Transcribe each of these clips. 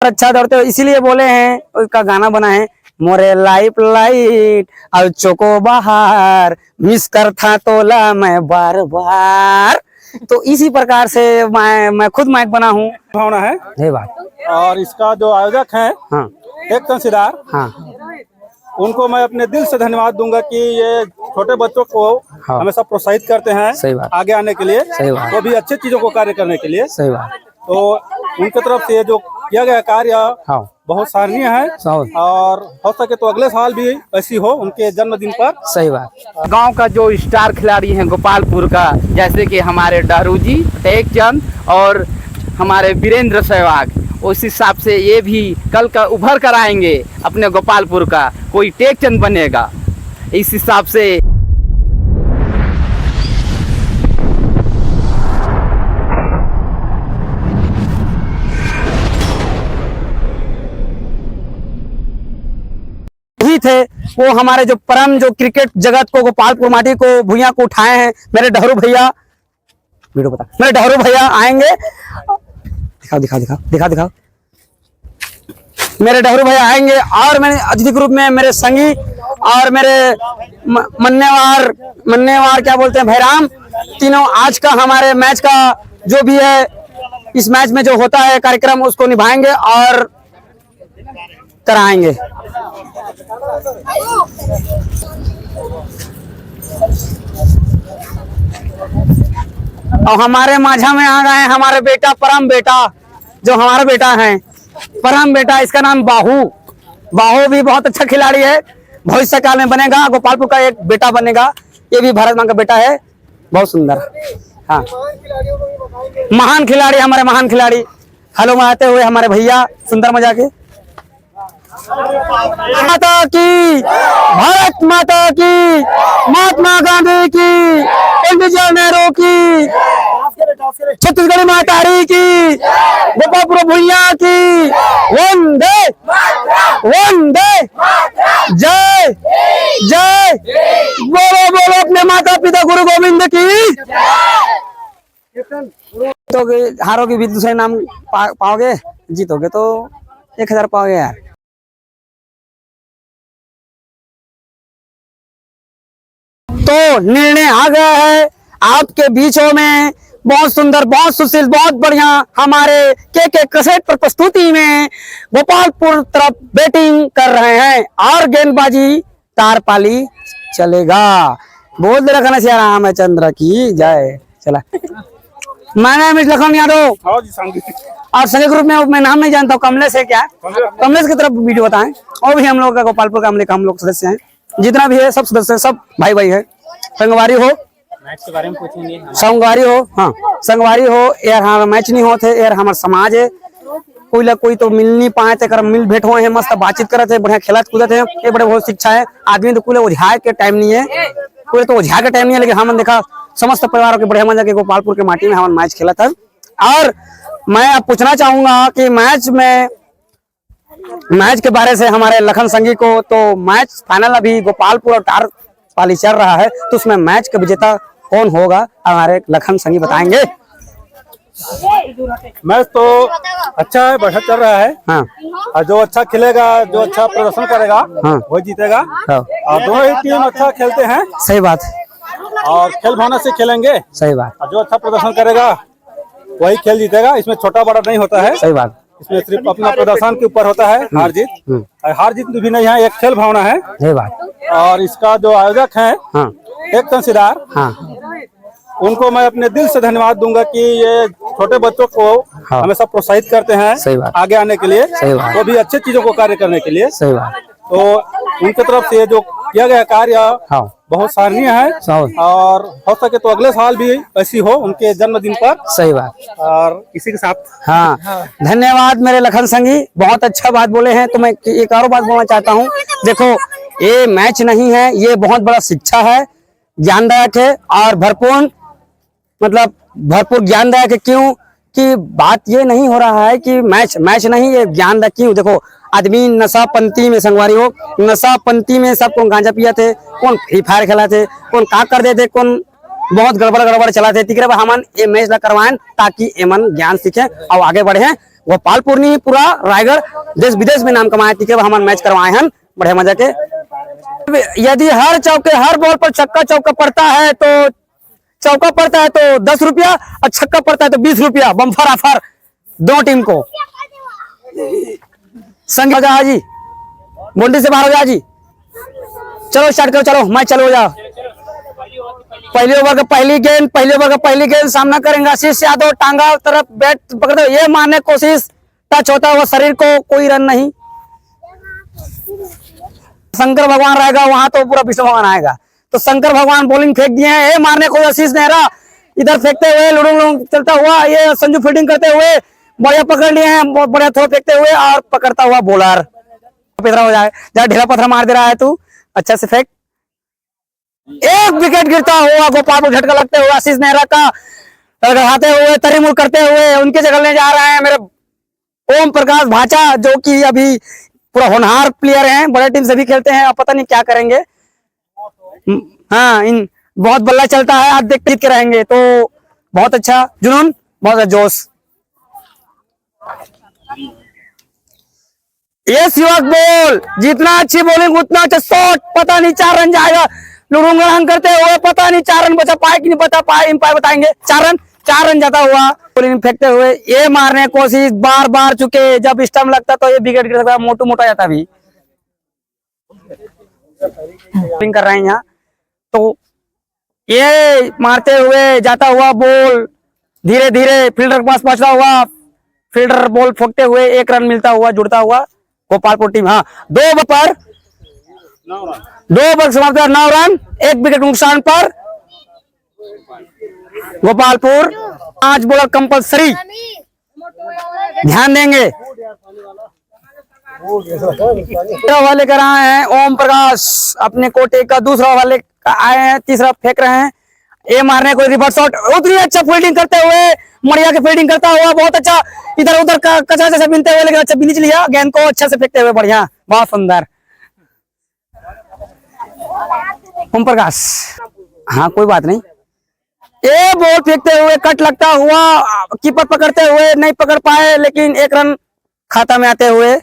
अच्छा दौड़ते हो, इसीलिए बोले हैं, उसका गाना बना है, मोरे लाइफ लाइट और चोको बाहर मिस कर था तोला मैं बार बार। तो इसी प्रकार से मैं खुद माइक बना हूँ। भावना है ये बात। और इसका जो आयोजक है हाँ एक तहसीलदार, हाँ उनको मैं अपने दिल से धन्यवाद दूंगा कि ये छोटे बच्चों को हाँ। हमेशा प्रोत्साहित करते हैं सही बात। आगे आने के लिए, सही बात। वो भी अच्छी चीजों को कार्य करने के लिए। सही बात। तो उनके तरफ से जो किया गया कार्य हाँ बहुत सराहनीय है, और हो सके तो अगले साल भी ऐसी हो उनके जन्मदिन पर। सही बात। गांव का जो स्टार खिलाड़ी हैं गोपालपुर का, जैसे कि हमारे डारू जी, टेकचंद और हमारे वीरेंद्र सहवाग, उस हिसाब से ये भी कल का उभर कर आएंगे अपने गोपालपुर का कोई टेकचंद बनेगा। इस हिसाब से ही थे वो हमारे जो परम जो क्रिकेट जगत को, गोपालपुर माटी को, भुइयां को उठाए हैं मेरे डहरू भैया। वीडियो बता, मेरे डहरू भैया आएंगे, दिखाओ दिखाओ दिखाओ दिखाओ दिखाओ। मेरे डहरू भैया आएंगे और मैंने अतिथि ग्रुप में मेरे संगी और मेरे मन्नेवार क्या बोलते हैं, भैराम, तीनों आज का हमारे मैच का जो भी है, इस मैच में जो होता है कार्यक्रम उसको निभाएंगे और कराएंगे। और हमारे माझा में आ गए हमारे बेटा, परम बेटा, जो हमारा बेटा है, परम बेटा, इसका नाम बाहू। बाहू भी बहुत अच्छा खिलाड़ी है, भविष्य काल में बनेगा, गोपालपुर का एक बेटा बनेगा। ये भी भारत मां का बेटा है, बहुत सुंदर। हाँ, महान खिलाड़ी, हमारे महान खिलाड़ी। हेलो में आते हुए हमारे भैया सुंदर मजा के। माता की, भारत माता की, महात्मा गांधी की, पंडित नेहरू की, छत्तीसगढ़ी मातारी की, गोपालपुर भुइया की, वंदे वंदे, जय जय, बोलो बोलो अपने माता पिता गुरु गोविंद की। जीतोगे हारोगे भी दूसरे नाम पाओगे, जीतोगे तो 1000 पाओगे यार। तो निर्णय आ गया है आपके बीचों में, बहुत सुंदर, बहुत सुशील, बहुत बढ़िया, हमारे के कैसेट पर प्रस्तुति में गोपालपुर तरफ बैटिंग कर रहे हैं और गेंदबाजी तारपाली चलेगा। बोल दे रखना श्री रामचंद्र की जय। चला, मैं नाम लखन यादव और संजय ग्रुप में मैं नाम नहीं जानता हूँ, कमलेश है क्या? कमलेश की तरफ वीडियो बताएं। और भी हम लोग का गोपालपुर का हम लोग सदस्य हैं, जितना भी है सब सदस्य, सब भाई भाई है। संगवारी हो, मैच के बारे में पूछेंगे। संगवारी हो, हाँ संगवारी हो यार, हाँ मैच नहीं होते यार, हमारा समाज है, कोई तो मिल नहीं पाए थे, मिल भेंट हुए हैं, मस्त बातचीत करे थे, बढ़िया खेलत कूदत है, ये बड़े बहुत शिक्षा है। आदमी तो कोई ओझाए के टाइम नहीं है, कोई तो ओझा के टाइम नहीं है, लेकिन हम देखा समस्त परिवारों के बढ़िया मजा के गोपालपुर के माटी में हम मैच खेला था। और मैं अब पूछना चाहूंगा कि मैच के बारे से हमारे लखन संगी को, तो मैच फाइनल अभी गोपालपुर और तारपाली चल रहा है, तो उसमें मैच का विजेता कौन होगा हमारे लखन संगी बताएंगे। मैच तो अच्छा है, बढ़िया चल रहा है। हाँ, और जो अच्छा खेलेगा, जो अच्छा प्रदर्शन करेगा, हाँ, वो जीतेगा। हाँ। और दोनों ही टीम अच्छा खेलते हैं, सही बात, और खेल भावना से खेलेंगे। सही बात, और जो अच्छा प्रदर्शन करेगा वही खेल जीतेगा। इसमें छोटा बड़ा नहीं होता है, सही बात, इसमें सिर्फ अपना प्रदर्शन के ऊपर होता है हार जीत। हार जीत भी नहीं है, एक खेल भावना है। सही बात। और इसका जो आयोजक है हाँ एक तहसीलदार, हाँ, उनको मैं अपने दिल से धन्यवाद दूंगा कि ये छोटे बच्चों को हाँ। हमेशा प्रोत्साहित करते हैं सही बात। आगे आने के लिए, सही बात। वो भी अच्छी चीजों को कार्य करने के लिए। सही बात। तो उनके तरफ से जो किया गया कार्य हाँ, बहुत सराहनीय है, और हो सके तो अगले साल भी ऐसी हो उनके जन्मदिन पर। सही बात। और इसी के साथ हाँ, धन्यवाद मेरे लखन संगी, बहुत अच्छा बात बोले हैं। तो मैं एक और बात बोलना चाहता हूँ, देखो ये मैच नहीं है, ये बहुत बड़ा शिक्षा है, ज्ञानदायक है और भरपूर ज्ञानदायक है। क्यों कि बात ये नहीं हो रहा है कि मैच नहीं, ये ज्ञानदायक। क्यों, देखो आदमी नशापंती में, संगवारी हो, नशापंती में सब कौन गांजा पिया थे, कौन फ्री फायर खेला थे, कौन का कर देते, कौन बहुत गड़बड़ चला थे। तिकरे हमन ये मैच ला करवाएं ताकि एमन ज्ञान सीखे और आगे बढ़े। गोपालपुर नहीं पूरा रायगढ़ देश विदेश में नाम कमाए थे हमारे मैच करवाए हैं बड़े मजा के। यदि हर चौके हर बॉल पर छक्का चौका पड़ता है तो 10 रुपया और छक्का पड़ता है तो 20 रुपया बम्फर ऑफर दोनों टीम को। संग हो जाओ जी, मुंडी से बाहर हो जाओ जी, चलो स्टार्ट करो, चलो मैच चलो हो जाओ। पहले ओवर का पहली गेंद सामना करेंगे आशीष यादव, टांगा तरफ बैट पकड़ते हुए ये मारने की कोशिश, टच होता हुआ शरीर को, कोई रन नहीं। शंकर भगवान रहेगा वहां तो पूरा विष्णु भगवान आएगा, तो शंकर भगवान बॉलिंग फेंक दिए हैं। ये मारने को आशीष नेहरा इधर फेंकते हुए लुडुंग चलता हुआ, ये संजू फील्डिंग करते हुए बढ़िया पकड़ लिए हैं, बढ़िया थ्रो फेंकते हुए और पकड़ता हुआ बॉलर हो जाए, जरा ढीला पत्थर मार दे रहा है तू, अच्छा से फेंक। एक विकेट गिरता हुआ गोपालपुर झटका लगते हुए आशीष नेहरा का लगाते हुए तरीमुल करते हुए उनके जगह ले जा रहे हैं मेरे ओम प्रकाश भाचा, जो कि अभी पूरा होनहार प्लेयर हैं, बड़े टीम से भी खेलते हैं, अब पता नहीं क्या करेंगे। हाँ, इन बहुत बल्ला चलता है, आज देखते जीत के रहेंगे, तो बहुत अच्छा जुनून, बहुत अच्छा जोश। ये शिवक बोल, जितना अच्छी बॉलिंग उतना अच्छा शॉट, पता नहीं 4 रन जाएगा, लुड़ुंगड़ांग करते हुए पता नहीं 4 रन बचा पाए कि नहीं बता पाए, एम्पायर बताएंगे। 4 रन जाता हुआ बॉलिंग फेंकते हुए ये मारने की कोशिश बार बार चुके, जब स्टंप लगता तो ये विकेट गिर सकता, मोटू मोटा जाता भी। बॉलिंग कर रहे हैं यहाँ, तो ये मारते हुए जाता हुआ बॉल धीरे धीरे फील्डर के पास पहुंचता हुआ, फील्डर बॉल फेंकते हुए 1 रन मिलता हुआ, जुड़ता हुआ गोपालपुर टीम। हाँ, 2 ओवर समाप्त, 9 रन, 1 विकेट नुकसान पर गोपालपुर। 5 बॉलर कंपलसरी ध्यान देंगे। ओवर लेकर आए हैं ओम प्रकाश अपने कोटे का, दूसरा ओवर लेकर आए हैं, तीसरा फेंक रहे हैं। ये मारने को रिवर्स शॉट, उतनी अच्छा फील्डिंग करते हुए मरिया के फील्डिंग करता हुआ, बहुत अच्छा इधर उधर का कचरा जैसे बिनते हुए, लेकिन अच्छा बीच लिया गेंद को, अच्छा से फेंकते हुए, बढ़िया, बहुत सुंदर ओम प्रकाश। हाँ कोई बात नहीं, ये बॉल फेंकते हुए कट लगता हुआ, कीपर पकड़ते हुए नहीं पकड़ पाए, लेकिन 1 रन खाता में आते हुए।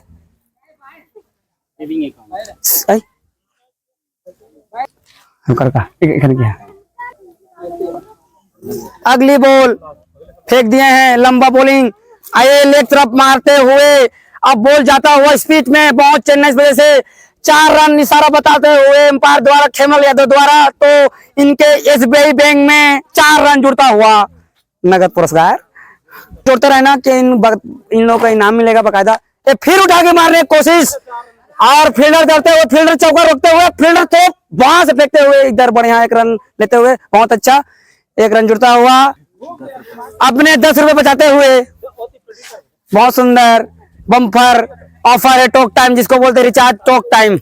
अगली बॉल फेंक दिए हैं, लंबा बॉलिंग आए लेग तरफ मारते हुए, अब बॉल जाता हुआ स्पीड में, बहुत चेन्नई इस वजह से 4 रन इशारा बताते हुए एम्पायर द्वारा, खेमल यादव द्वारा, तो इनके एसबीआई बैंक में 4 रन जुड़ता हुआ नगद पुरस्कार जोड़ते रहना कि इन लोगों का इनाम मिलेगा बकायदा। ये फिर उठा के मारने की कोशिश और फील्डर करते हुए, फील्डर चौका रोकते हुए, फील्डर तो वहां से फेंकते हुए इधर बढ़िया 1 रन लेते हुए, बहुत अच्छा 1 रन जुड़ता हुआ, अपने 10 रुपए बचाते हुए, बहुत सुंदर बम्पर ऑफर है, टॉक टाइम जिसको बोलते हैं, रिचार्ज टॉक टाइम,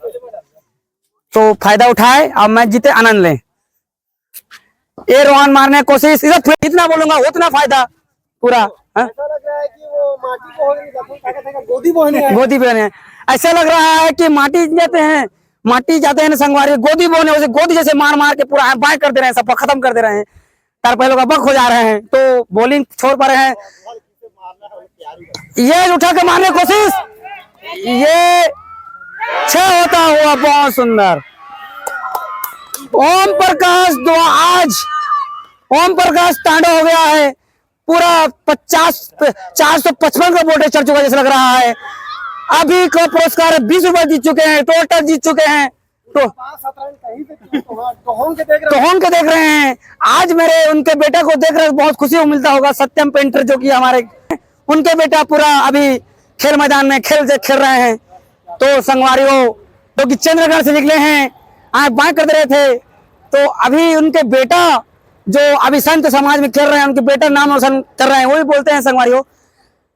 तो फायदा उठाए और मैच जीते, आनंद लें। ये रोहन मारने की कोशिश, इधर इतना बोलूंगा उतना फायदा पूरा। गोदी बहने ऐसा लग रहा है कि माटी जाते हैं संगवारी, गोदी बोने वैसे गोदी जैसे मार मार के पूरा बाय कर दे रहे हैं, सब खत्म कर दे रहे हैं, तार पहले का बक हो जा रहे हैं, तो बॉलिंग छोड़ पा रहे हैं। ये उठा के मारने की कोशिश, ये 6 होता हुआ, बहुत सुंदर ओम प्रकाश आज ओम प्रकाश तांडव हो गया है, पूरा 455 का वोल्टेज चढ़ चुका जैसा लग रहा है। अभी का पुरस्कार 20 रुपए जीत चुके हैं, टोटल जीत चुके हैं, तो होम के देख रहे हैं। आज मेरे उनके बेटा को देख रहे बहुत खुशी मिलता होगा, सत्यम पेंटर जो कि हमारे उनके बेटा पूरा अभी खेल मैदान में खेल रहे हैं। तो संगवारियों जो कि चंद्रगढ़ से निकले हैं, आज बाय कर दे रहे थे, तो अभी उनके बेटा जो अभी संत समाज में खेल रहे हैं, उनके बेटा नाम रोशन कर रहे हैं, वही बोलते हैं संगवारियों,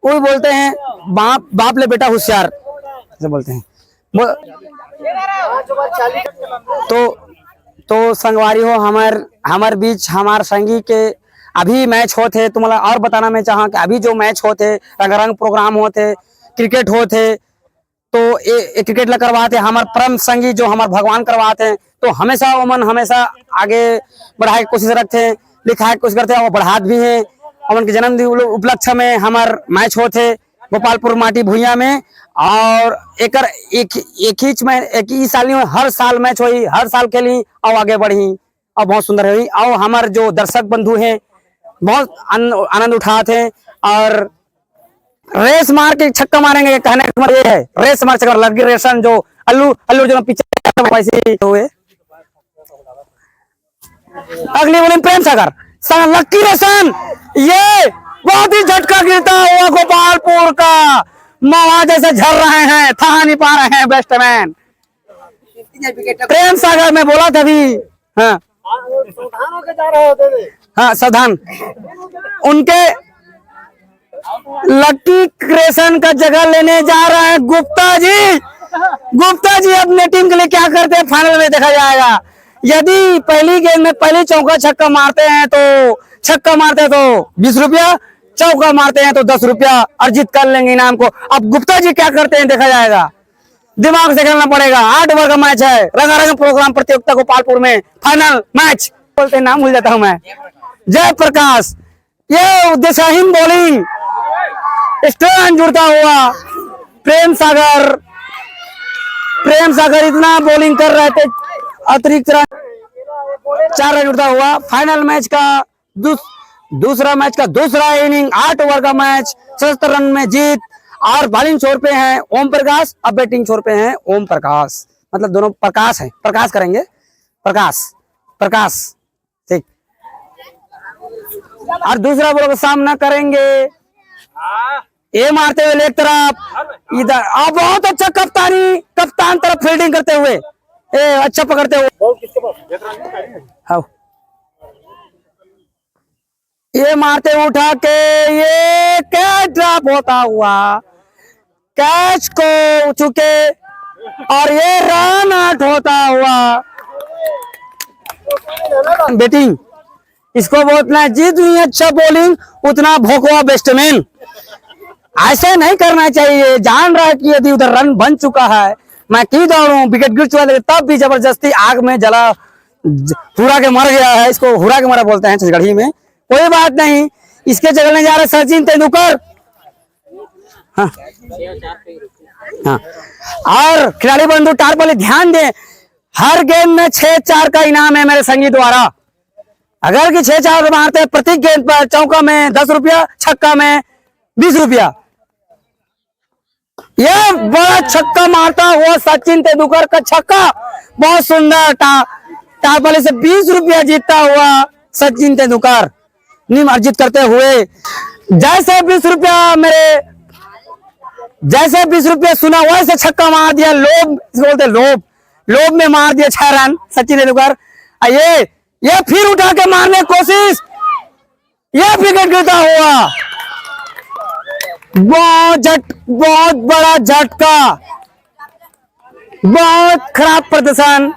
वही बोलते हैं बाप ले बेटा होशियार ऐसे बोलते हैं। तो संगवारी हो हमार बीच हमार संगी के अभी मैच होते, तुम्हारा और बताना मैं चाहा कि अभी जो मैच होते, रंगारंग प्रोग्राम होते, क्रिकेट होते, तो ये क्रिकेट ला करवाते हमारे परम संगी जो हमारे भगवान करवाते हैं, तो हमेशा ओमन हमेशा आगे बढ़ाए की कोशिश रखते हैं, लिखाए की कोशिश करते हैं, वो बढ़ात भी हैं। ओमन के जन्मदिन उपलक्ष्य में हमारे मैच होते, गोपालपुर माटी भुइया में। और एक ही साल में हर साल मैच हुई, हर साल खेली और आगे बढ़ी और बहुत सुंदर हुई। और हमारे जो दर्शक बंधु हैं बहुत आनंद उठाते हैं। और रेस मार के छक्का मारेंगे, कहने का मतलब ये है रेस मार छक्का लगी रेशन जो अल्लू जो पीछे वैसे हुए। अगली बॉलिंग प्रेम सागर लक्की रेशन, ये बहुत ही झटका गिरता हुआ गोपालपुर का मवा जैसे झर रहे हैं, था नहीं पा रहे हैं बैट्समैन प्रेम सागर में बोला था भी। हाँ हाँ सावधान, उनके लक्की क्रेशन का जगह लेने जा रहे हैं गुप्ता जी। गुप्ता जी अपने टीम के लिए क्या करते हैं फाइनल में देखा जाएगा। यदि पहली गेंद में पहली चौका छक्का मारते हैं तो 20 रुपया, चौका मारते हैं तो 10 रुपया अर्जित कर लेंगे इनाम को। अब गुप्ता जी क्या करते हैं देखा जाएगा, दिमाग से खेलना पड़ेगा। 8 ओवर का मैच है, रंगारंग प्रोग्राम प्रतियोगिता गोपालपुर में फाइनल मैच, बोलते नाम भूल जाता हूं मैं। जयप्रकाश, ये दिशाहीन बॉलिंग, स्टैंड जुड़ता हुआ प्रेम सागर इतना बॉलिंग कर रहे थे, अतिरिक्त 4 रन जुड़ता हुआ। फाइनल मैच का दूसरा इनिंग, 8 ओवर का मैच, 77 रन में जीत। और बॉलिंग छोर पे हैं ओम प्रकाश, अब बैटिंग छोर पे हैं ओम प्रकाश, मतलब दोनों प्रकाश हैं, प्रकाश करेंगे, प्रकाश ठीक। और दूसरा बॉल का सामना करेंगे, ये मारते हुए लेग तरफ इधर, अब बहुत अच्छा कप्तान तरफ फील्डिंग करते हुए, अच्छा पकड़ते हुए, हाँ ये मारते उठा के, ये कैच ड्रॉप होता हुआ, कैच को चुके और ये रन आउट होता हुआ। बैटिंग इसको बोलना जितनी अच्छा बॉलिंग उतना भोकवा बैट्समैन, ऐसे नहीं करना चाहिए। जान रहा है कि यदि उधर रन बन चुका है, मैं क्यों दौड़ूं, विकेट गिर चुका है, तब भी जबरदस्ती आग में जला हुरा के मर गया है। इसको हुरा के मरा बोलते हैं छत्तीसगढ़ी में, कोई बात नहीं। इसके जगह में जा रहे सचिन तेंदुलकर। हाँ हाँ, और खिलाड़ी बंधु टारपली ध्यान दें, हर गेंद में 6-4 का इनाम है मेरे संगी द्वारा। अगर कि 6-4 मारते हैं प्रति गेंद पर, चौका में 10 रुपया, छक्का में 20 रुपया। यह बड़ा छक्का मारता हुआ सचिन तेंदुलकर का छक्का, बहुत सुंदर, टारपली से 20 रुपया जीतता हुआ सचिन तेंदुलकर नियम अर्जित करते हुए। जैसे 20 रुपया सुना वैसे छक्का मार दिया, बोलते लोभ में मार दिया 6 रन सचिन तेंदुलकर। ये फिर उठा के मारने की कोशिश, ये विकेट गिरता हुआ, बहुत बड़ा झटका, बहुत खराब प्रदर्शन,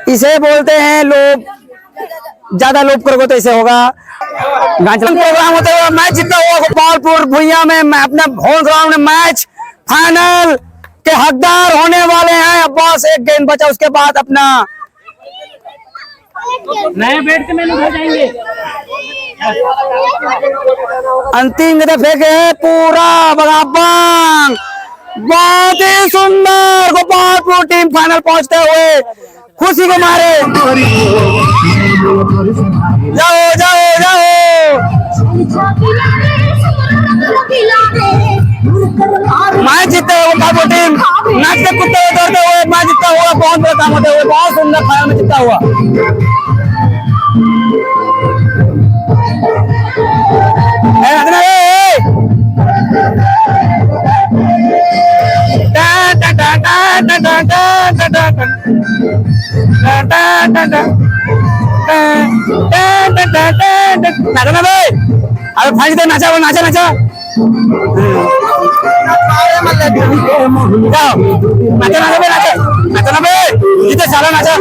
इसे बोलते हैं लोभ। ज्यादा लोभ करोगे तो ऐसे होगा। प्रोग्राम होते हुए मैच जीता हुआ गोपालपुर भुइया में, अपने होम ग्राउंड में मैच फाइनल के हकदार होने वाले हैं। अब बस एक गेंद बचा, उसके बाद अपना नए बैट में उठा जाएंगे। अंतिम गेंद फेंके है पूरा बगाबंग, बहुत ही सुंदर। गोपालपुर टीम फाइनल पहुंचते हुए खुशी के मारे, जाओ जाओ जाओ, मैच जीतते हुए गोपालपुर टीम, नाचते कूदते हुए दौड़ते हुए मैच जीतता हुआ, बहुत बड़ा काम होते हुए, बहुत सुंदर फाइनल में जीतता हुआ। अरे भाई नाचा वो नाचा नाचा नाचा नाचा बे जितने साला नाचा।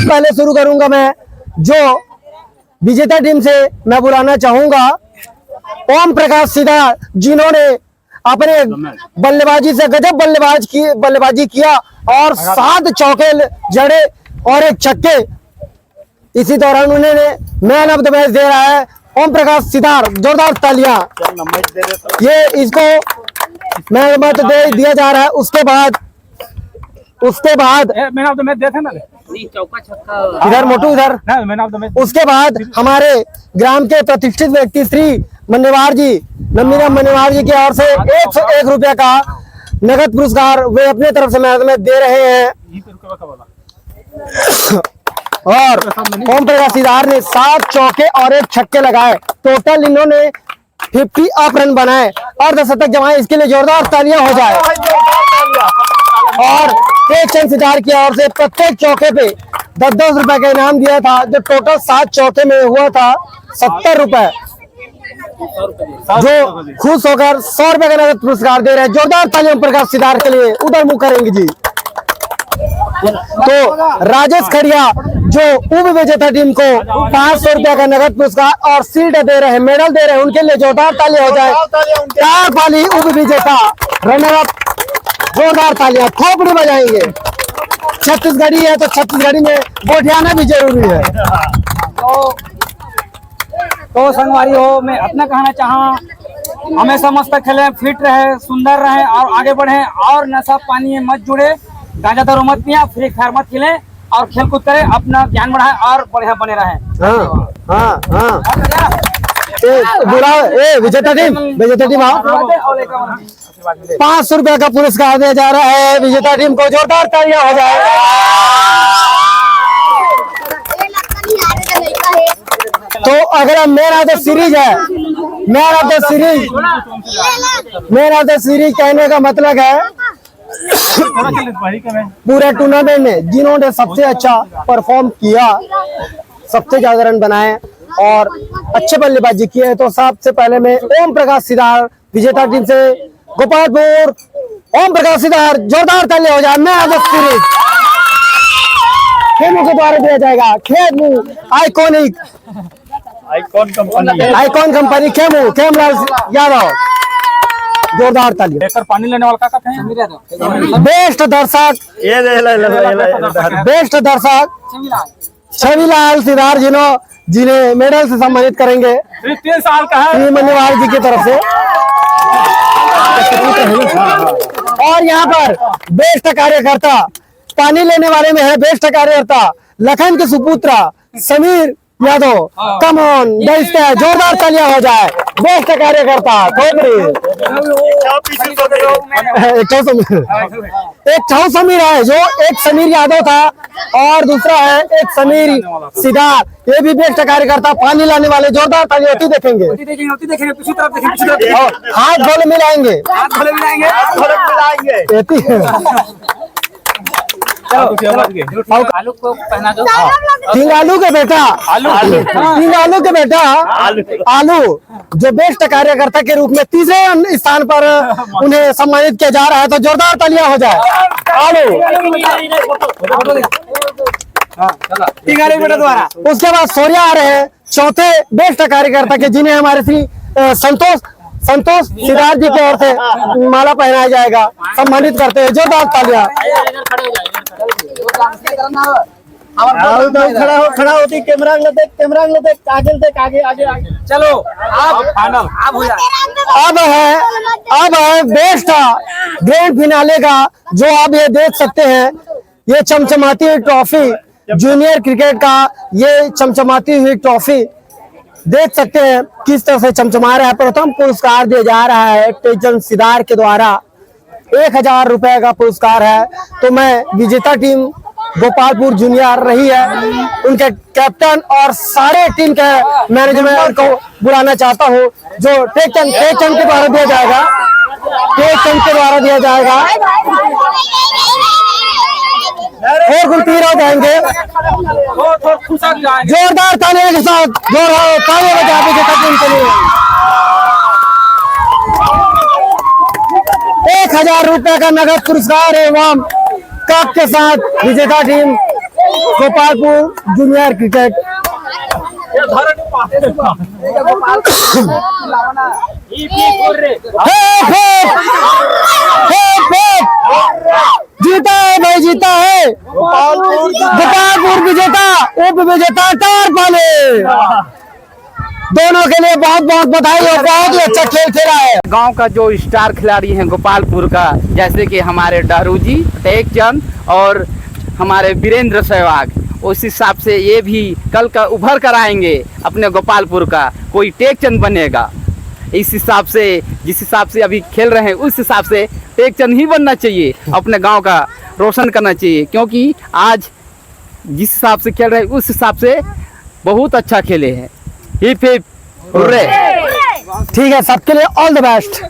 पहले शुरू करूंगा मैं, जो विजेता टीम से मैं बुलाना चाहूंगा ओम प्रकाश सीधा, जिन्होंने अपने बल्लेबाजी से गजब बल्लेबाजी किया और 7 चौके जड़े और 1 छक्के। इसी दौरान उन्होंने मैन ऑफ द मैच दे रहा है ओम प्रकाश सितार, जोरदार तालियां। ये इसको मैन ऑफ द मैच दे दिया जा रहा है। उसके बाद मैन ऑफ द मैच देते ना इधर मोटू इधर। Man of the match. उसके बाद हमारे ग्राम के प्रतिष्ठित व्यक्ति श्री मन्नेवार जी, नंदीराम मन्नेवार जी की ओर से 101 रुपया का नगद पुरस्कार वे अपने तरफ से मैच में दे रहे हैं। और ओम प्रकाश सिदार ने 7 चौके और 1 छक्के लगाए। टोटल इन्होंने 50 अप रन बनाए, अर्धशतक जमाए। इसके लिए जोरदार तालियां हो जाए। और टेकचंद सिदार की ओर से प्रत्येक चौके पे 10-10 रुपए का इनाम दिया था, जो टोटल 7 चौके में हुआ था 70 रुपए, जो खुश होकर 100 रुपए का नगद पुरस्कार दे रहे हैं। जोरदार तालियां ओम प्रकाश सिदार के लिए। उधर मुंह करेंगे जी। तो राजेश खड़िया जो उप विजेता टीम को 500 रुपया का नगद पुरस्कार और शील्ड दे रहे हैं, मेडल दे रहे हैं, उनके लिए जोरदार ताली हो जाए। 4 पाली उप विजेता रनर अप, जोरदार तालियां खोपड़ी बजाएंगे। छत्तीसगढ़ी है तो छत्तीसगढ़ी में गोठियाना भी जरूरी है। तो संगवारी हो, मैं अपना कहना चाहा, हमेशा मस्त खेले, फिट रहे, सुंदर रहे और आगे बढ़े। और नशा पानी में मत जुड़े, गांजा दारू मत पिया, फ्री फायर मत खेले और खेल कूद करे, अपना ज्ञान बढ़ाए और बढ़िया बने रहे। विजेता टीम आओ। 500 रुपया का पुरस्कार दिया जा रहा है विजेता टीम को। जोरदार तालियां हो जाए। तो अगला मैन ऑफ द सीरीज है। मैन ऑफ द सीरीज कहने का मतलब है पूरे टूर्नामेंट में जिन्होंने सबसे अच्छा परफॉर्म किया, सबसे ज्यादा रन बनाए और अच्छे बल्लेबाजी किए, तो सबसे पहले में ओम प्रकाश सिदार विजेता टीम से गोपालपुर। ओम प्रकाश सिदार, जोरदार ताली हो जाए। Man of the series Khemu के द्वारा दिया जाएगा। खेमू आइकॉन कंपनी खेमू, खेमलाल यादव, जोरदार ताली। पानी लेने वाला का है? बेस्ट दर्शक छविलाल सिदार जिन्हें मेडल से सम्मानित करेंगे 3 साल का है श्री मन्नेवार जी की तरफ से। और यहाँ पर बेस्ट कार्यकर्ता पानी लेने वाले में है बेस्ट कार्यकर्ता लखन के सुपुत्र समीर यादव। कम ऑन, जोरदार तालियां हो जाए। बेस्ट कार्यकर्ता एक छाव समीर है, जो एक समीर यादव था और दूसरा है एक समीर सिदार, ये भी बेस्ट कार्यकर्ता पानी लाने वाले। जोरदार ताली होती देखेंगे। हाथ धोले मिलाएंगे। आलू को पहना दो। आलू के बेटा आलू जो बेस्ट कार्यकर्ता के रूप में 3रे स्थान पर उन्हें सम्मानित किया जा रहा है, तो जोरदार तालियां हो जाए। आलू द्वारा। उसके बाद सूर्या आ रहे हैं 4थे बेस्ट कार्यकर्ता के, जिन्हें हमारे श्री संतोष सिदार जी की ओर से माला पहनाया जाएगा, सम्मानित करते हैं। जोरदार तालियां। खड़ा होती कैमरा आगे चलो। अब है बेस्ट ग्रैंड फिनाले का, जो आप ये देख सकते हैं। ये चमचमाती हुई ट्रॉफी, जूनियर क्रिकेट का ये चमचमाती हुई ट्रॉफी देख सकते हैं किस तरह से चमचमा रहा है। प्रथम पुरस्कार दिया जा रहा है टेकचंद सिदार के द्वारा, 1000 रुपए का पुरस्कार है। तो मैं विजेता टीम गोपालपुर जूनियर रही है, उनके कैप्टन और सारे टीम के मैनेजमेंट को बुलाना चाहता हूं, जो टेकचंद के द्वारा दिया जाएगा। और गुलपीर हो जाएंगे। जोरदार तालियों के साथ तालियां बजा विजेता टीम के लिए 1000 रुपए का नगद पुरस्कार एवं कप के साथ विजेता टीम गोपालपुर जूनियर क्रिकेट। जीता है भाई, जीता है गोपालपुर विजेता, उप विजेता टार पाले। दोनों के लिए बहुत बहुत बधाई और बहुत ही अच्छा खेल खेला है। गांव का जो स्टार खिलाड़ी हैं गोपालपुर का, जैसे कि हमारे डारू जी, टेकचंद और हमारे वीरेंद्र सहवाग, उस हिसाब से ये भी कल का उभर कर आएंगे। अपने गोपालपुर का कोई टेकचंद बनेगा। इस हिसाब से, जिस हिसाब से अभी खेल रहे हैं उस हिसाब से टेकचंद ही बनना चाहिए, अपने गांव का रोशन करना चाहिए। क्योंकि आज जिस हिसाब से खेल रहे हैं उस हिसाब से बहुत अच्छा खेले हैं। Hip hip hurray. ठीक है, सबके लिए ऑल द बेस्ट।